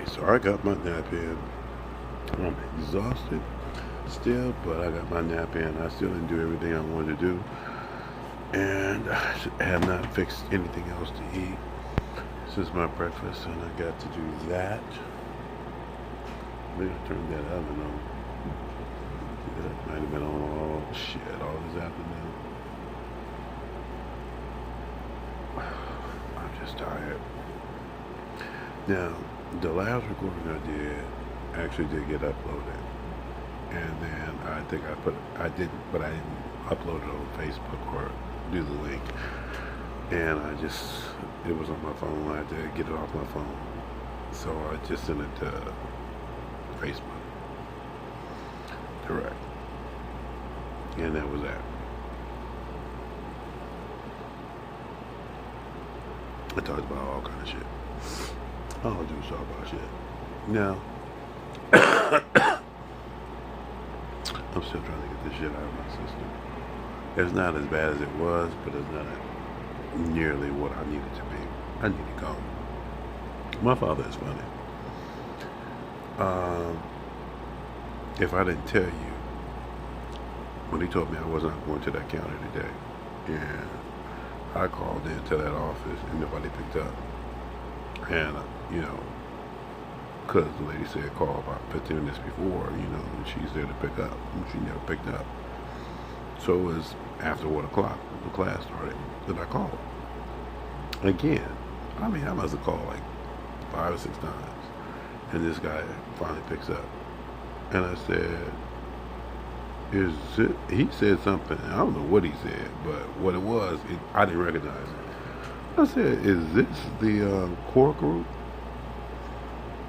so I got my nap in. I'm exhausted still, but I got my nap in. I still didn't do everything I wanted to do, and I have not fixed anything else to eat since my breakfast, and I got to do that. Maybe I turned that oven on. That might have been on all shit all this afternoon. I'm just tired. Now, the last recording I did actually did get uploaded, and then I didn't upload it on Facebook or do the link, and it was on my phone. I had to get it off my phone, so I just sent it to Facebook direct, and that was that. I talked about all kind of shit. All I do is talk about shit. Now, I'm still trying to get this shit out of my system. It's not as bad as it was, but it's not nearly what I need it to be. I need to go. My father is funny. If I didn't tell you, when he told me I was not going to that counter today, and I called into that office and nobody picked up. And, because the lady said call about 15 minutes before, and she's there to pick up. And she never picked up. So it was after 1 o'clock, the class started, that I called. Again, I must have called like 5 or 6 times. And this guy finally picks up. And I said, he said something, I don't know what he said, but what it was, I didn't recognize it. I said, is this the core group?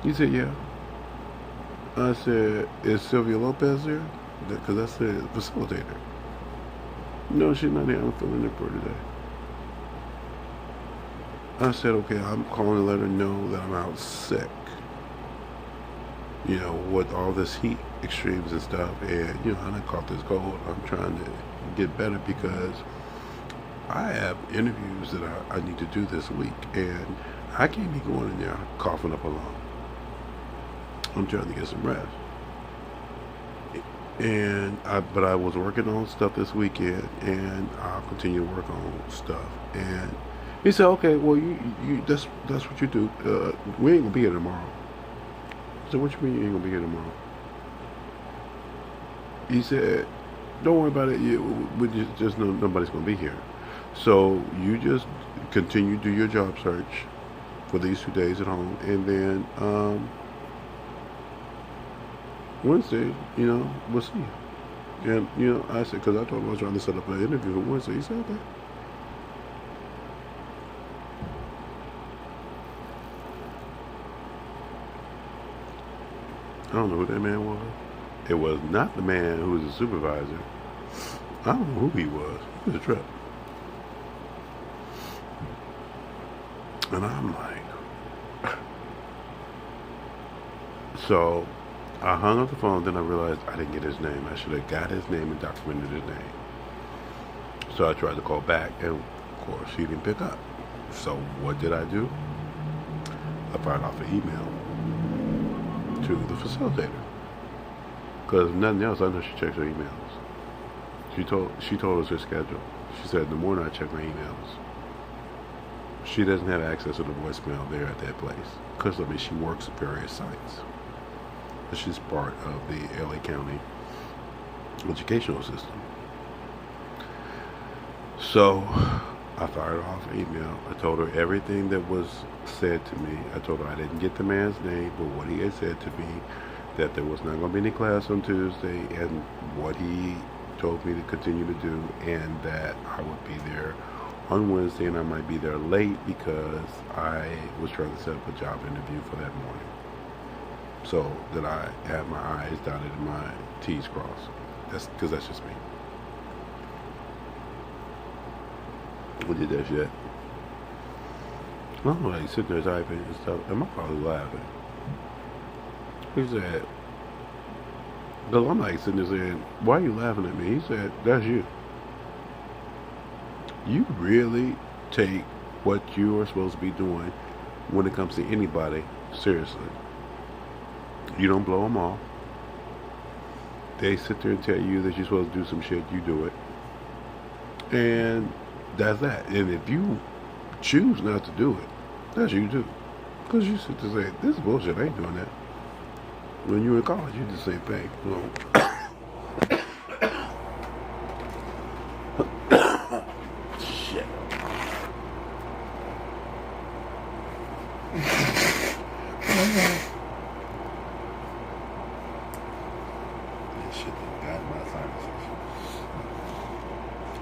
He said, yeah. I said, is Sylvia Lopez there? Because I said, facilitator. No, she's not here. I'm filling in for today. I said, okay, I'm calling to let her know that I'm out sick. With all this heat extremes and stuff. And, I done caught this cold. I'm trying to get better because I have interviews that I need to do this week. And I can't be going in there coughing up a lung. I'm trying to get some rest. But I was working on stuff this weekend, and I'll continue to work on stuff. And he said, okay, well, you that's what you do. We ain't gonna be here tomorrow. I said, what you mean you ain't gonna be here tomorrow? He said, don't worry about it. We just know nobody's gonna be here. So you just continue to do your job search for these 2 days at home, and then Wednesday, we'll see. And, I said, because I told him I was trying to set up an interview for Wednesday. He said, okay. I don't know who that man was. It was not the man who was the supervisor. I don't know who he was. It was a trip. And I'm like, so I hung up the phone, then I realized I didn't get his name. I should have got his name and documented his name. So I tried to call back, and of course he didn't pick up. So what did I do? I fired off an email to the facilitator. Because nothing else, I know she checks her emails. She told us her schedule. She said, in the morning I check my emails. She doesn't have access to the voicemail there at that place. Because, she works at various sites. She's part of the LA County educational system. So I fired off an email. I told her everything that was said to me. I told her I didn't get the man's name, but what he had said to me, that there was not going to be any class on Tuesday, and what he told me to continue to do, and that I would be there on Wednesday, and I might be there late because I was trying to set up a job interview for that morning. So that I have my I's dotted and my T's crossed. That's just me. We did that shit. I'm like sitting there typing and stuff, and my father's laughing. He said, because I'm like sitting there saying, why are you laughing at me? He said, that's you. You really take what you are supposed to be doing when it comes to anybody seriously. You don't blow them off. They sit there and tell you that you're supposed to do some shit. You do it. And that's that. And if you choose not to do it, that's you too. Because you sit there and say, this is bullshit. I ain't doing that. When you were in college, you did the same thing. Shit. This shit that got my sinuses.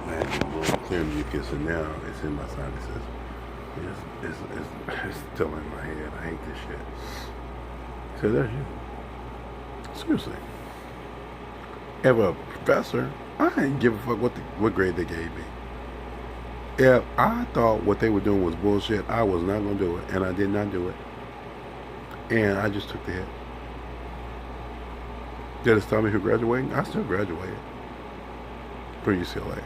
I had a little clear mucus, and now it's in my sinuses. It's still in my head. I hate this shit. So that's you. Seriously. If a professor, I didn't give a fuck what grade they gave me. If I thought what they were doing was bullshit, I was not going to do it, and I did not do it. And I just took the hit. Did it stop me from graduating? I still graduated from UCLA.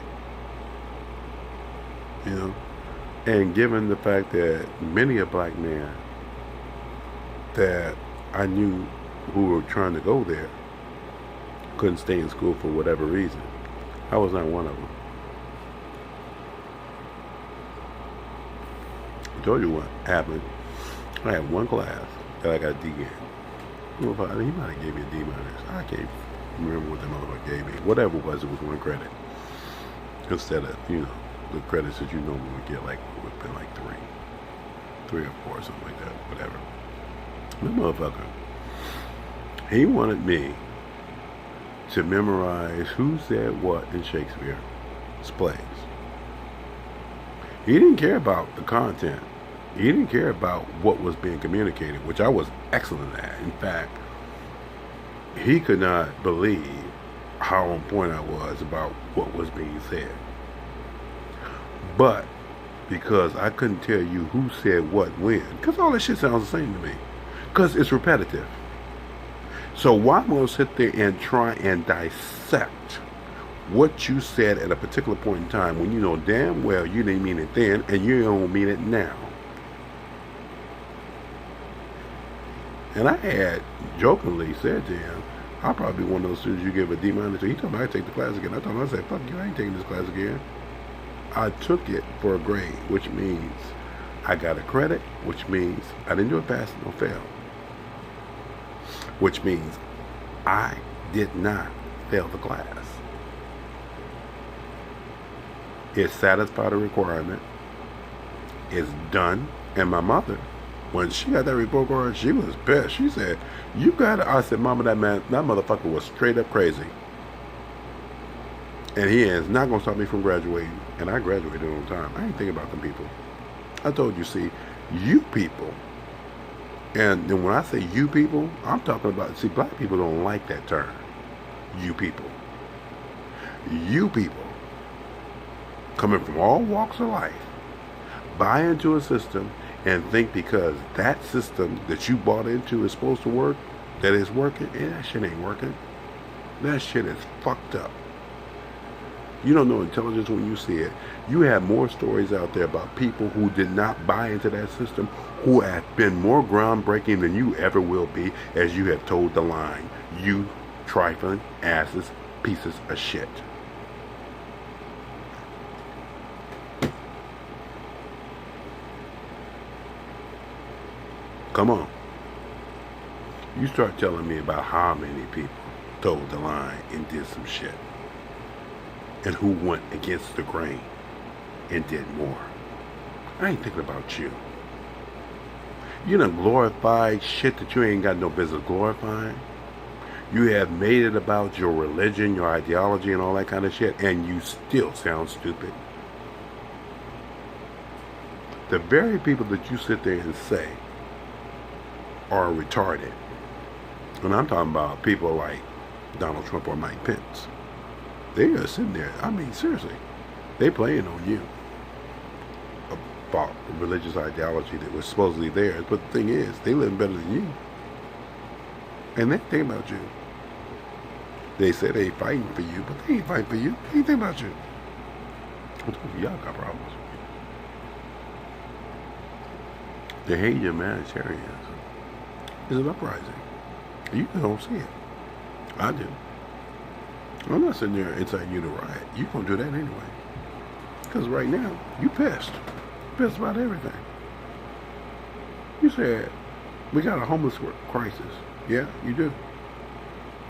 You know? And given the fact that many a black man that I knew who were trying to go there couldn't stay in school for whatever reason, I was not one of them. I told you what happened. I had one class that I got a D in. He might have gave me a D minus. I can't remember what the motherfucker gave me. Whatever it was one credit. Instead of, the credits that you normally would get, like, would have been like three or four, something like that, whatever. The motherfucker, he wanted me to memorize who said what in Shakespeare's plays. He didn't care about the content. He didn't care about what was being communicated, which I was excellent at. In fact, he could not believe how on point I was about what was being said. But because I couldn't tell you who said what when, because all that shit sounds the same to me, because it's repetitive. So why am I going to sit there and try and dissect what you said at a particular point in time when you know damn well you didn't mean it then and you don't mean it now? And I had jokingly said to him, I'll probably be one of those students you give a D minus. He told me I'd take the class again. I told him, I said, fuck you, I ain't taking this class again. I took it for a grade, which means I got a credit, which means I didn't do a pass, no fail. Which means I did not fail the class. It satisfied a requirement. It's done. And my mother, when she got that report card, she was pissed. She said, you got it. I said, Mama, that motherfucker was straight up crazy. And he is not going to stop me from graduating. And I graduated on time. I ain't thinking about them people. I told you, see, you people. And then when I say you people, I'm talking about, see, black people don't like that term. You people. You people, coming from all walks of life, buy into a system and think because that system that you bought into is supposed to work, that it's working, and that shit ain't working. That shit is fucked up. You don't know intelligence when you see it. You have more stories out there about people who did not buy into that system, who have been more groundbreaking than you ever will be, as you have told the line. You trifling asses, pieces of shit. Come on. You start telling me about how many people told the line and did some shit. And who went against the grain and did more. I ain't thinking about you. You done glorified shit that you ain't got no business glorifying. You have made it about your religion, your ideology, and all that kind of shit, and you still sound stupid. The very people that you sit there and say are retarded, and I'm talking about people like Donald Trump or Mike Pence, they are sitting there, I mean, seriously, they playing on you about religious ideology that was supposedly theirs. But the thing is, they live better than you. And they think about you. They say they fighting for you, but they ain't fighting for you. They ain't think about you. I told you, y'all got problems. The hate humanitarianism is an uprising. You don't see it. I did. I'm not sitting there inciting you to riot. You gonna do that anyway. Because right now, you pissed. Pissed about everything. You said, we got a homeless crisis. Yeah, you do.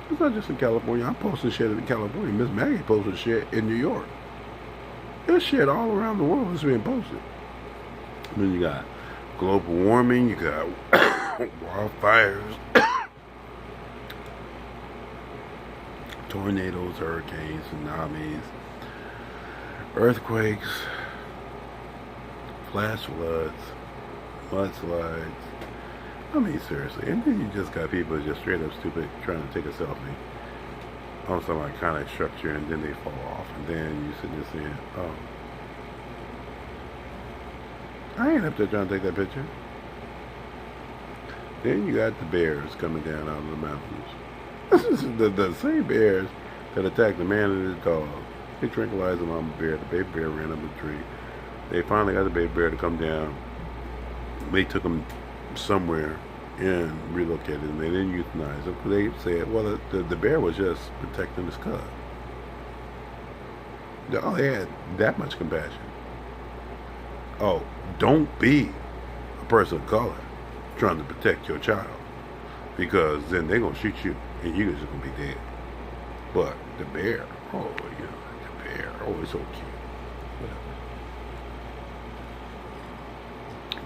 It's not just in California. I'm posting shit in California. Miss Maggie posted shit in New York. There's shit all around the world that's being posted. And then you got global warming. You got wildfires. Tornadoes, hurricanes, tsunamis, earthquakes, flash floods, mudslides. I mean, seriously. And then you just got people just straight up stupid trying to take a selfie on some iconic structure, and then they fall off. And then you sit there saying, oh, I ain't up there trying to take that picture. Then you got the bears coming down out of the mountains. This is the same bears that attacked the man and his dog. They tranquilized the mama bear. The baby bear ran up the tree. They finally got the baby bear to come down. They took him somewhere and relocated him. They didn't euthanize him. They said, well, the bear was just protecting his cub. Oh, they had that much compassion. Oh, don't be a person of color trying to protect your child, because then they're going to shoot you and you're just going to be dead. But the bear, oh, you know, the bear, oh, it's so cute. Whatever.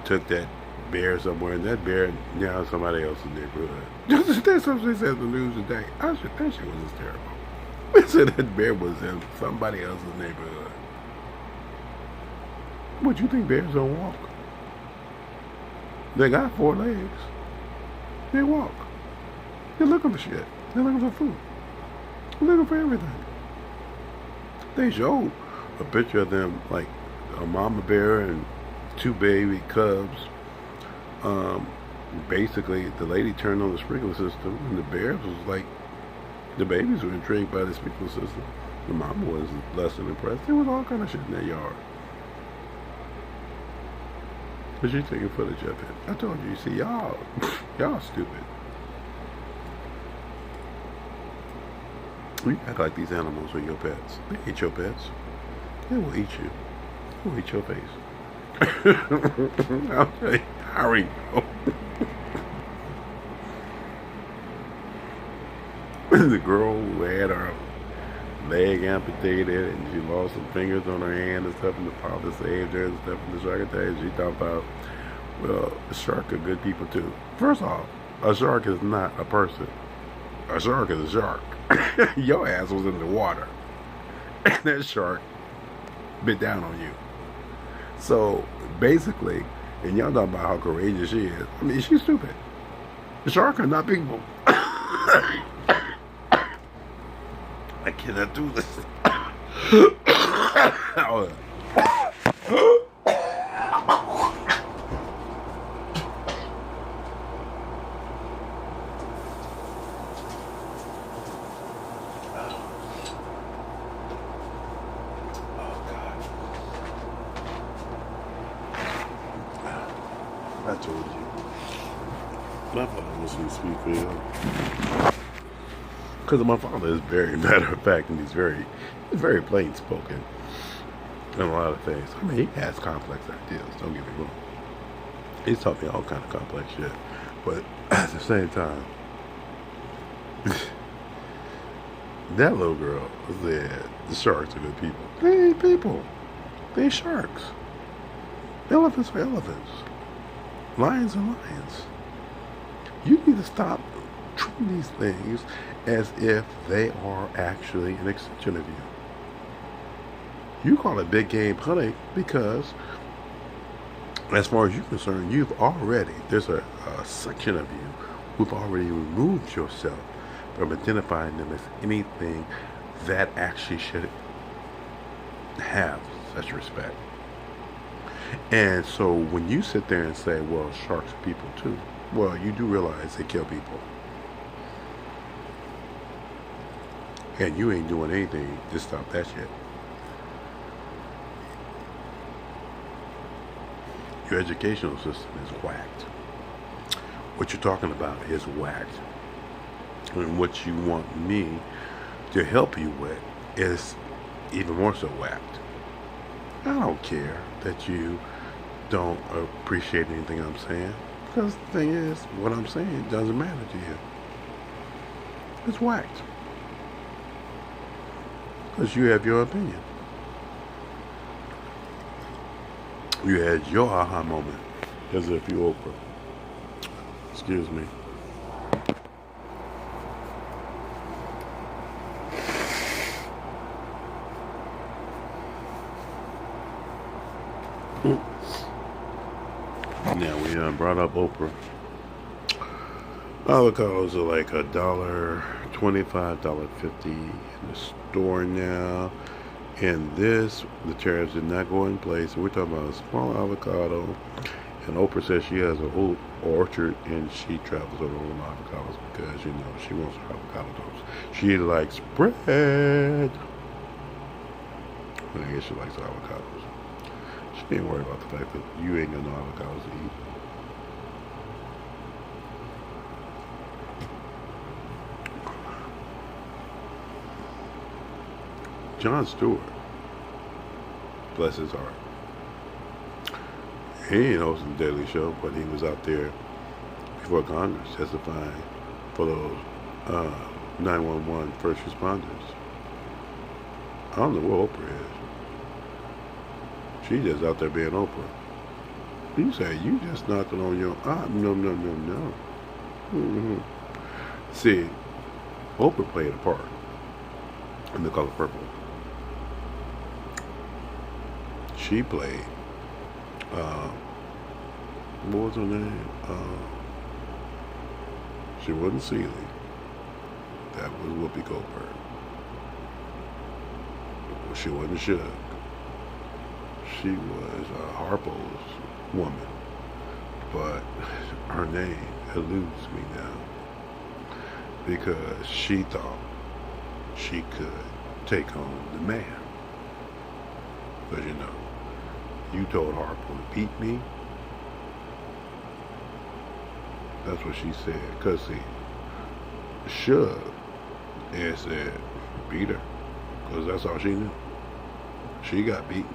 Took that bear somewhere, and that bear now in somebody else's neighborhood. That's what they said in the news today. That shit was just terrible. They said that bear was in somebody else's neighborhood. What, you think bears don't walk? They got 4 legs. They walk. They're looking for shit. They're looking for food. They're looking for everything. They showed a picture of them, like a mama bear and 2 baby cubs. Basically, the lady turned on the sprinkler system, and the bears was like, the babies were intrigued by the sprinkler system. The mama was less than impressed. There was all kind of shit in their yard. But you taking footage of it. I told you, see, y'all stupid. You act like these animals are your pets. They eat your pets. They will eat you. They will eat your face. I'll tell you, Harry. The girl who had her leg amputated and she lost some fingers on her hand and stuff, and the father saved her and stuff, and the shark attack, she thought about, well, a shark are good people too. First off, a shark is not a person. A shark is a shark. Your ass was in the water, and that shark bit down on you. So basically, and y'all talking about how courageous she is. I mean, she's stupid. The shark are not people. I cannot do this. I told you. My father was in Sweetfield. Because my father is very matter of fact, and he's very plain spoken in a lot of things. I mean, he has complex ideas, don't get me wrong. He's taught me all kind of complex shit. But at the same time, that little girl said the sharks are good people. They ain't people. They sharks. Elephants are elephants. Lions are lions. You need to stop treating these things as if they are actually an extension of you. You call it big game hunting because, as far as you're concerned, there's a section of you who've already removed yourself from identifying them as anything that actually should have such respect. And so when you sit there and say, well, sharks are people too, well, you do realize they kill people. And you ain't doing anything to stop that shit. Your educational system is whacked. What you're talking about is whacked. And what you want me to help you with is even more so whacked. I don't care that you don't appreciate anything I'm saying. Because the thing is, what I'm saying doesn't matter to you. It's whacked. Because you have your opinion. You had your aha moment. As if you Oprah. Excuse me. Now we brought up Oprah. Avocados are like $1.25, $1.50 in the store now. And this, the tariffs did not go in place. We're talking about a small avocado. And Oprah says she has a whole orchard and she travels over on avocados because, she wants her avocado toast. She likes bread. I guess she likes avocados. She ain't worried about the fact that you ain't got no avocados to eat. Jon Stewart, bless his heart. He ain't hosting the Daily Show, but he was out there before Congress testifying for those 911 first responders. I don't know what Oprah is. She just out there being Oprah. You say, you just knocking on your... no. Mm-hmm. See, Oprah played a part in The Color Purple. She played, what was her name? She wasn't Celie. That was Whoopi Goldberg. She wasn't Suge. She was Harpo's woman. But her name eludes me now. Because she thought she could take home the man. Because you told Harpo to beat me. That's what she said. Because see, Suge and said, beat her. Because that's all she knew. She got beaten.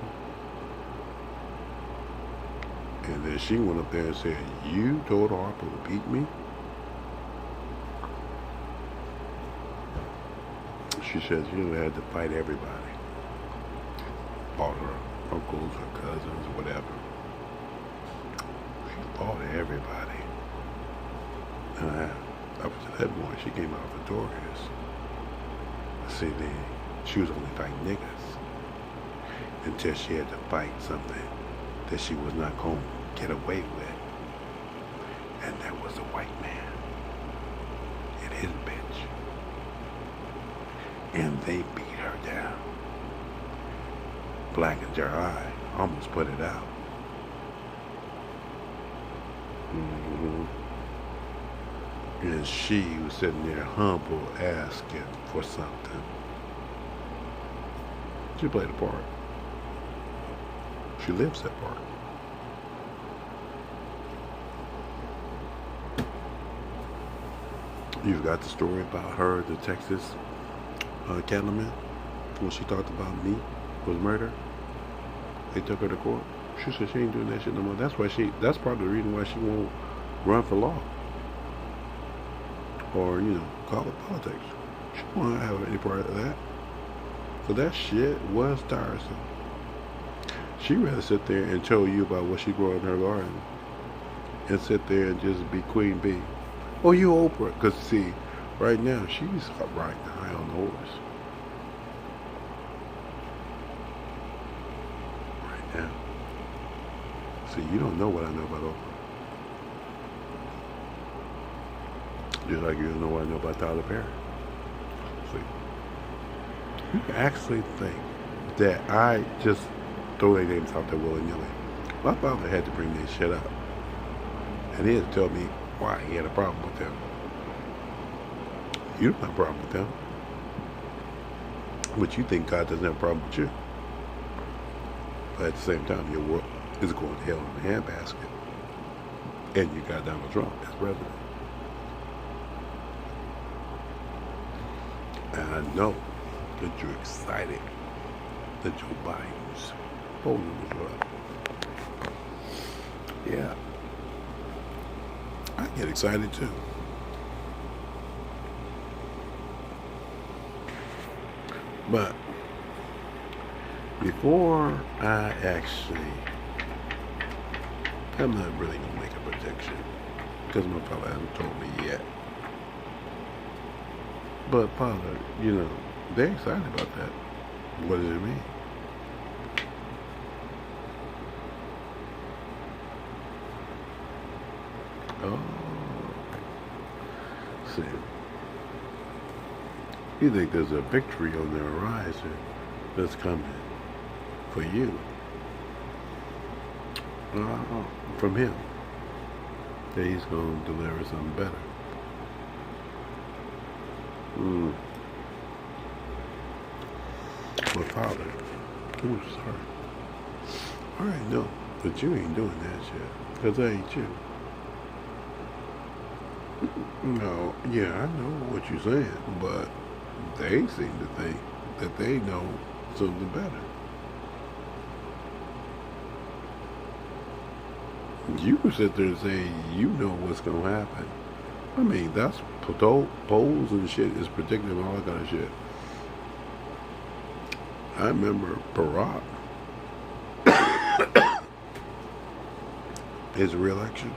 And then she went up there and said, you told Harpo to beat me? She says, had to fight everybody. All her uncles, her cousins, whatever. She fought everybody. And up to that point, she came out victorious. See, she was only fighting niggas. Until she had to fight something that she was not going to get away with. And that was a white man. And his bitch. And they beat her down. Blackened her eye. Almost put it out. Mm-hmm. And she was sitting there humble, asking for something. She played a part. She lives that part. You've got the story about her, the Texas cattleman, when she talked about meat was murder. They took her to court. She said she ain't doing that shit no more. That's part of the reason why she won't run for law. Or, call it politics. She won't have any part of that. So that shit was tiresome. She'd rather sit there and tell you about what she grew in her garden and sit there and just be queen bee. Oh, you Oprah. Because, see, right now, she's riding high on the horse. Right now. See, you don't know what I know about Oprah. Just like you don't know what I know about Tyler Perry. See, you can actually think that I just throw their names out there willy-nilly. My father had to bring this shit up. And he had to tell me why he had a problem with them. You don't have a problem with them. But you think God doesn't have a problem with you. But at the same time, your world is going to hell in a handbasket. And you got Donald Trump as president. And I know that you're excited that Joe Biden's polling was up. Yeah, I get excited too. But before I actually, I'm not really going to make a prediction because my father hasn't told me yet. But father, they're excited about that. What does it mean? Oh, see, you think there's a victory on the horizon that's coming for you from him, that he's going to deliver something better. Well, father, sorry. I already know that you ain't doing that shit, because that ain't you. No, yeah, I know what you're saying, but they seem to think that they know something better. You sit there and say you know what's going to happen. I mean, that's polls and shit is predicting all that kind of shit. I remember Barack, his re-election.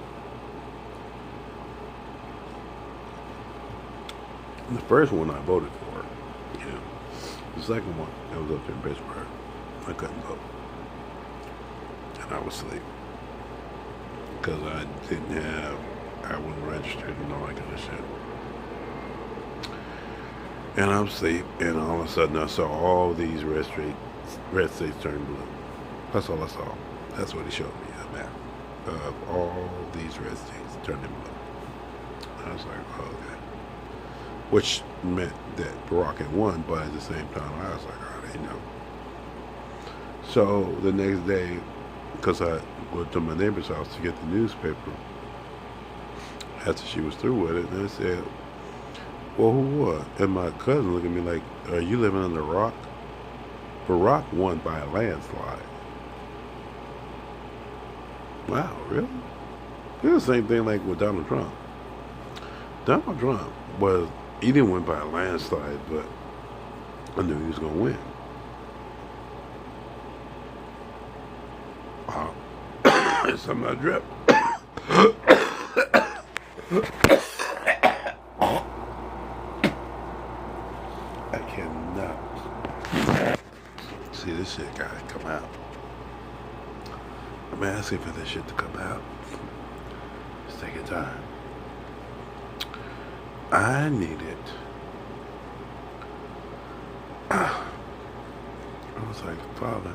The first one I voted for, the second one, I was up there in Pittsburgh. I couldn't vote. And I was asleep. Because I wasn't registered and all that kind of shit. And I'm asleep, and all of a sudden I saw all these red states turn blue. That's all I saw. That's what he showed me, a map of all these red states turning blue. I was like, oh, okay. Which meant that Barack had won, but at the same time, I was like, oh, they know. So the next day, because I went to my neighbor's house to get the newspaper, after she was through with it, and I said, well, who won? And my cousin looked at me like, are you living under a rock? Barack won by a landslide. Wow, really? It's the same thing like with Donald Trump. Donald Trump he didn't win by a landslide, but I knew he was going to win. Something I drip. I cannot. See, this shit gotta come out. I'm asking for this shit to come out. It's taking time. I need it. I was like, Father,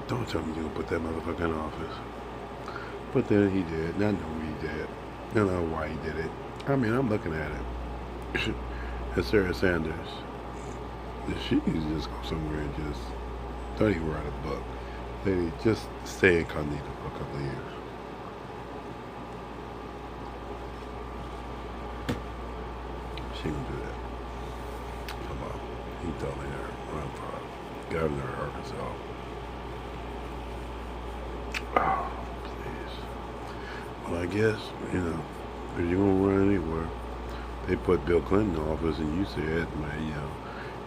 don't tell me you're gonna put that motherfucker in office. But then he did, and I know he did. I don't know why he did it. I mean, I'm looking at it. And Sarah Sanders, she needs to just go somewhere and just don't even write a book. They just stay incognito for a couple of years. She can do that. Come on. He told me her run for governor of Arkansas. Oh, please. Well, I guess, if you're going to run anywhere, they put Bill Clinton in office, and you said,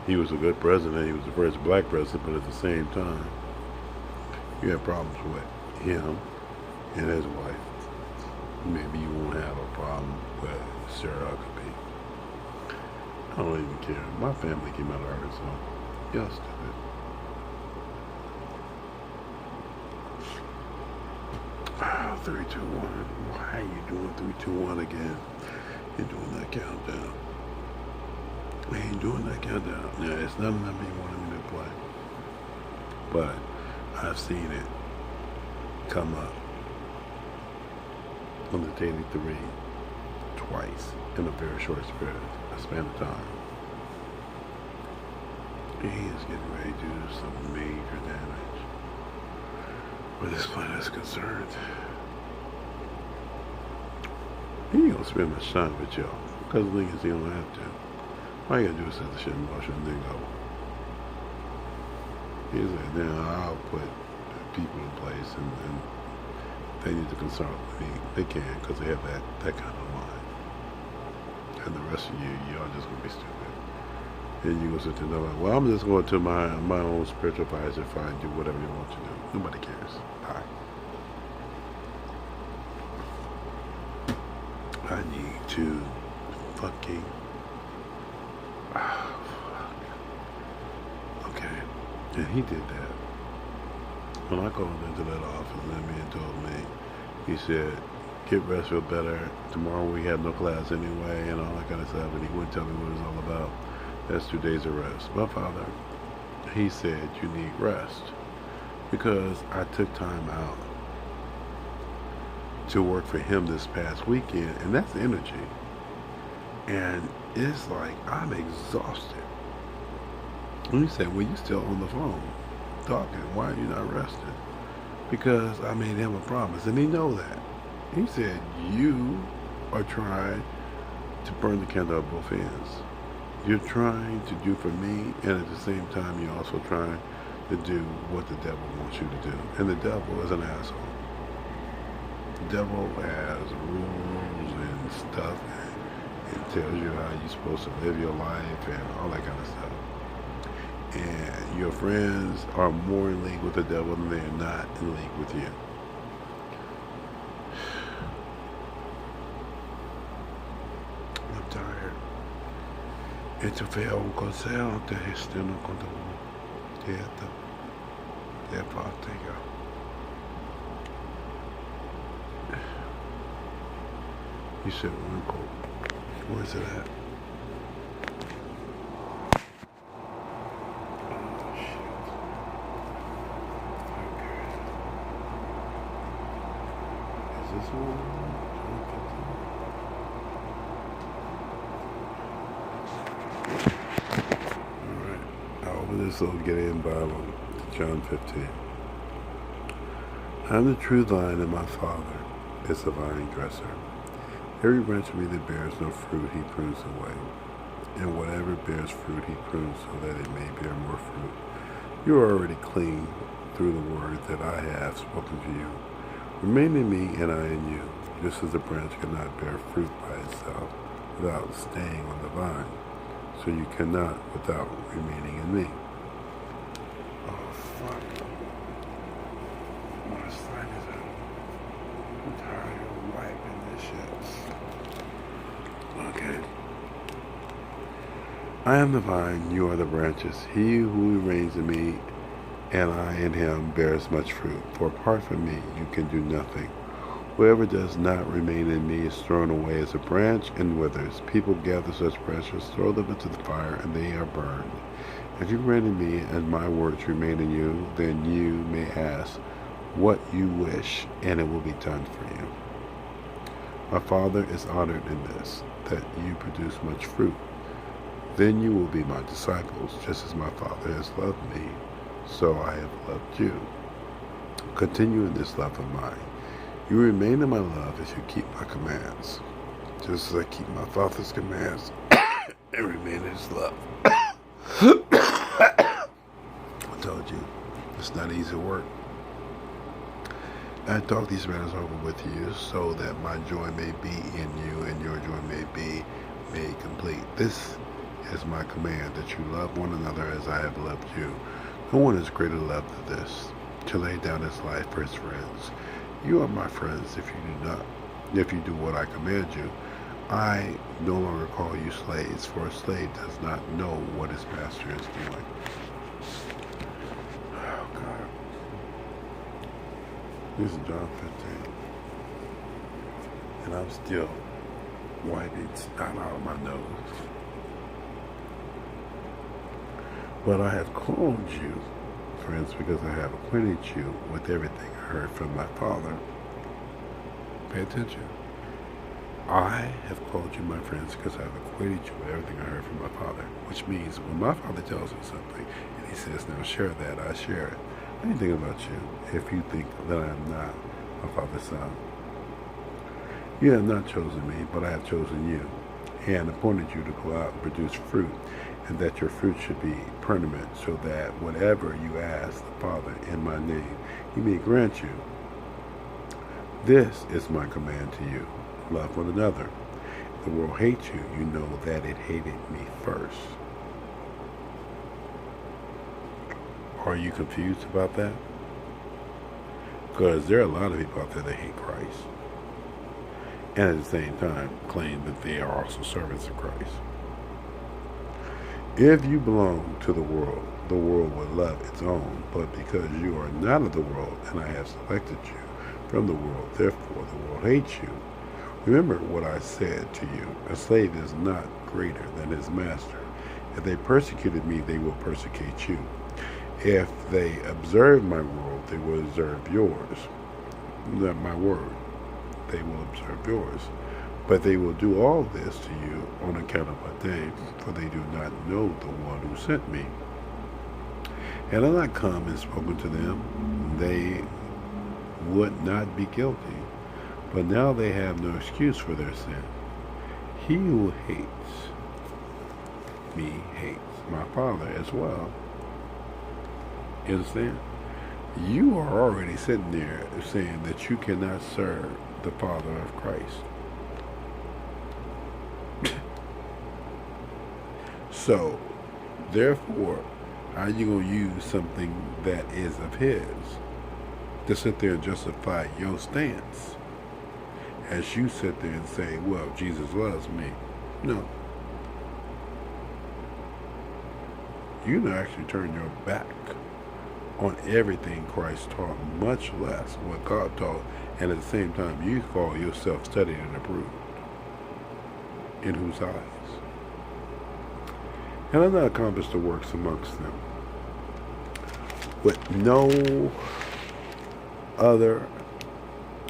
he was a good president. He was the first black president, but at the same time, you have problems with him and his wife. Maybe you won't have a problem with Sarah Huckabee. I don't even care. My family came out of Arkansas. Y'all stupid. 3, 2, 1. Why are you doing 3, 2, 1 again? You're doing that countdown. I ain't doing that countdown. Yeah, it's not a number you wanted me to play. But I've seen it come up on the Daily 3 twice in a very short span of time. He is getting ready to do some major damage where this planet is concerned. He ain't gonna spend much time with y'all because the thing is he don't have to. All you gotta do is set the shit in motion and then go. He said, then I'll put people in place and they need to consult with me. They can because they have that kind of mind. And the rest of you, y'all just gonna be stupid. And you gonna sit there and go, well, I'm just going to my own spiritual advisor if I do whatever you want to do. Nobody cares. Bye. I need to fucking okay. And he did that. When I called into that office and that man told me, he said, get rest, feel better. Tomorrow we have no class anyway and all that kind of stuff, and he wouldn't tell me what it was all about. That's 2 days of rest. My father, he said you need rest because I took time out to work for him this past weekend, and that's energy. And it's like I'm exhausted. And he said, well, you still on the phone talking. Why are you not resting? Because I made him a promise, and he know that. He said, you are trying to burn the candle at both ends. You're trying to do for me, and at the same time, you're also trying to do what the devil wants you to do. And the devil is an asshole. The devil has rules and stuff, and tells you how you're supposed to live your life and all that kind of stuff. And your friends are more in league with the devil than they're not in league with you. I'm tired. Esto fue un consejo de gestión cuando dieta de práctica. You said one quote. Where's it at? This one? Alright, I'll open this little Gideon Bible, John 15. I am the true vine, and my Father is the vine dresser. Every branch of me that bears no fruit, he prunes away. And whatever bears fruit, he prunes so that it may bear more fruit. You are already clean through the word that I have spoken to you. Remain in me, and I in you, just as the branch cannot bear fruit by itself without staying on the vine, so you cannot without remaining in me. Oh, fuck. My sinus is out. I'm tired of wiping this shit. Okay. I am the vine, you are the branches. He who remains in me, and I in him bears much fruit, for apart from me you can do nothing. Whoever does not remain in me is thrown away as a branch and withers. People gather such branches, throw them into the fire, and they are burned. If you remain in me, and my words remain in you, then you may ask what you wish, and it will be done for you. My Father is honored in this, that you produce much fruit. Then you will be my disciples, just as my Father has loved me. So I have loved you. Continue in this love of mine. You remain in my love if you keep my commands, just as I keep my Father's commands and remain in his love. I told you, it's not easy work. I talk these matters over with you so that my joy may be in you and your joy may be made complete. This is my command, that you love one another as I have loved you. No one is greater love than this, to lay down his life for his friends. You are my friends if you do what I command you. I no longer call you slaves, for a slave does not know what his master is doing. Oh, God. This is John 15. And I'm still wiping snot out of my nose. But I have called you, friends, because I have acquainted you with everything I heard from my Father. Pay attention. I have called you my friends because I have acquainted you with everything I heard from my Father. Which means when my Father tells me something and he says, now share that, I share it. I ain't thinking about you if you think that I am not my Father's son. You have not chosen me, but I have chosen you and appointed you to go out and produce fruit, and that your fruit should be permanent, so that whatever you ask the Father in my name, he may grant you. This is my command to you. Love one another. If the world hates you, you know that it hated me first. Are you confused about that? Because there are a lot of people out there that hate Christ, and at the same time claim that they are also servants of Christ. If you belong to the world would love its own, but because you are not of the world, and I have selected you from the world, therefore the world hates you. Remember what I said to you, a slave is not greater than his master. If they persecuted me, they will persecute you. If they observe my word, they will observe yours. Not my word, they will observe yours. But they will do all this to you on account of my name, for they do not know the one who sent me. Had I not come and spoken to them, they would not be guilty. But now they have no excuse for their sin. He who hates me hates my Father as well. You understand? You are already sitting there saying that you cannot serve the Father of Christ. So, therefore, how are you going to use something that is of his to sit there and justify your stance? As you sit there and say, well, Jesus loves me. No. You actually turn your back on everything Christ taught, much less what God taught, and at the same time you call yourself studied and approved. In whose eyes? And I've not accomplished the works amongst them with no other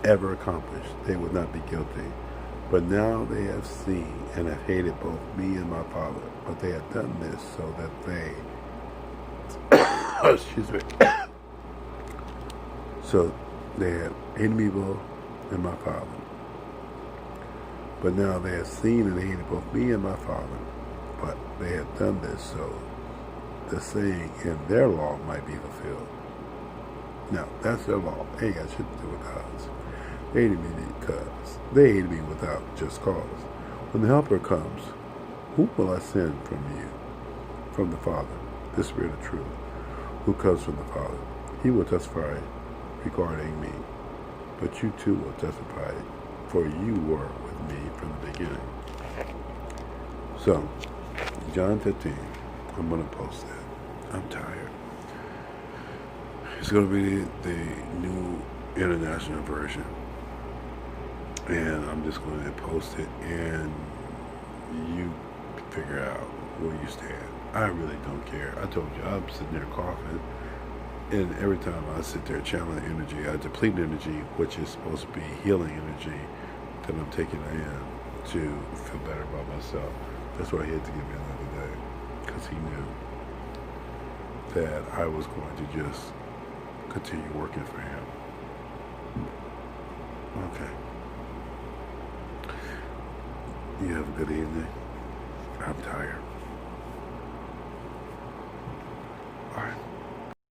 ever accomplished, they would not be guilty. But now they have seen and have hated both me and my Father. But they have done this so that they excuse me. So they have hated me both and my Father. But now they have seen and hated both me and my Father. But they have done this so the saying in their law might be fulfilled. Now, that's their law. They ain't got shit to do with God's. They hated me because they hated me without just cause. When the Helper comes, who will I send from you? From the Father, the Spirit of truth, who comes from the Father. He will testify regarding me, but you too will testify, for you were with me from the beginning. So, John 15, I'm going to post that. I'm tired. It's going to be the New International Version. And I'm just going to post it, and you figure out where you stand. I really don't care. I told you, I'm sitting there coughing, and every time I sit there channeling energy, I deplete energy, which is supposed to be healing energy, that I'm taking in to feel better about myself. That's why he had to give me another day, because he knew that I was going to just continue working for him. Okay. You have a good evening. I'm tired.